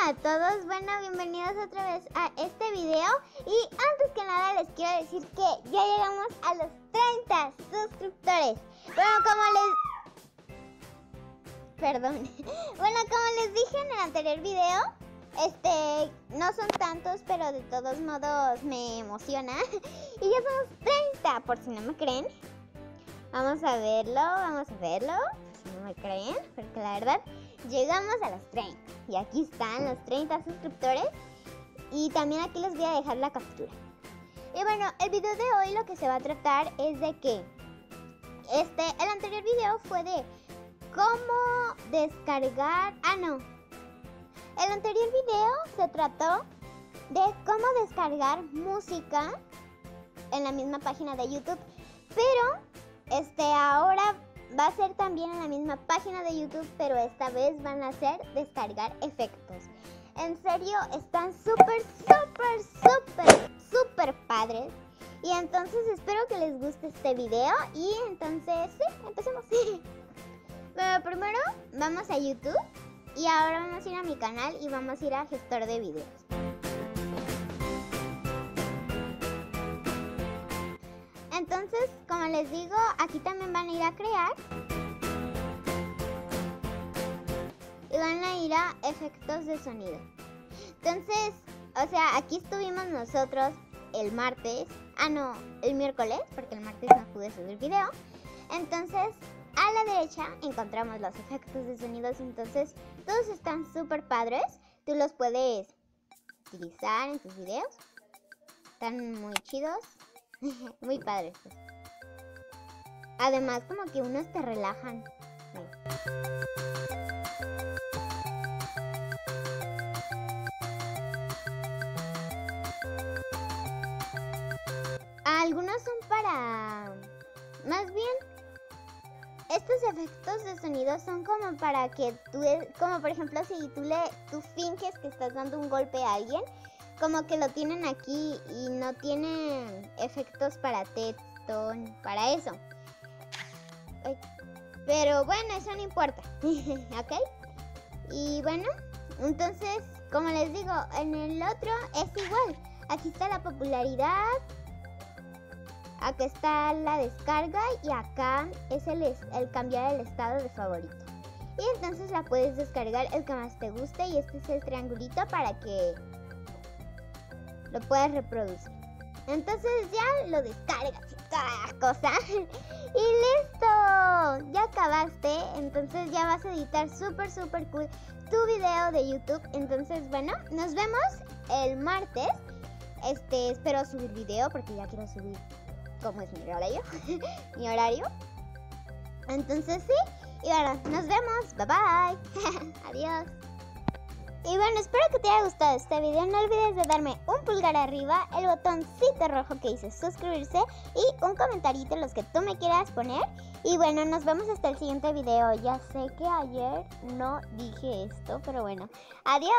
a todos, bueno, bienvenidos otra vez a este video. Y antes que nada les quiero decir que ya llegamos a los 30 suscriptores. Bueno, como les dije en el anterior video, no son tantos, pero de todos modos me emociona. Y ya somos 30, por si no me creen. Vamos a verlo, si no me creen, porque la verdad llegamos a los 30. Y aquí están los 30 suscriptores. Y también aquí les voy a dejar la captura. Y bueno, el video de hoy lo que se va a tratar es de que el anterior video fue de cómo descargar. El anterior video se trató de cómo descargar música en la misma página de YouTube. Pero ahora va a ser también en la misma página de YouTube, pero esta vez van a ser descargar efectos. En serio, están súper padres. Y entonces espero que les guste este video. Y entonces, sí, empecemos. Pero primero vamos a YouTube. Y ahora vamos a ir a mi canal y vamos a ir a gestor de videos. Entonces, como les digo, aquí también van a ir a crear. Y van a ir a efectos de sonido. Entonces, aquí estuvimos nosotros el martes. El miércoles, porque el martes no pude subir video. Entonces, a la derecha encontramos los efectos de sonidos. Entonces, todos están súper padres. Tú los puedes utilizar en tus videos. Están muy chidos. Muy padres. Además, como que unos te relajan. Algunos son para... Más bien, estos efectos de sonido son como para que tú... Como por ejemplo, si tú finges que estás dando un golpe a alguien, como que lo tienen aquí y no tienen efectos para texto, para eso. Pero bueno, eso no importa. ¿Ok? Y bueno, entonces, como les digo, en el otro es igual. Aquí está la popularidad. Acá está la descarga y acá es el cambiar el estado de favorito. Y entonces la puedes descargar el que más te guste y este es el triangulito para que lo puedas reproducir. Entonces ya lo descargas y toda la cosa. Y listo, ya acabaste. Entonces ya vas a editar súper cool tu video de YouTube. Entonces bueno, nos vemos el martes. Espero subir video porque ya quiero subir como es mi horario. Entonces sí. Y bueno, nos vemos. Bye bye. Adiós. Y bueno, espero que te haya gustado este video. No olvides de darme un pulgar arriba, el botoncito rojo que dice suscribirse y un comentarito los que tú me quieras poner. Y bueno, nos vemos hasta el siguiente video. Ya sé que ayer no dije esto, pero bueno. Adiós.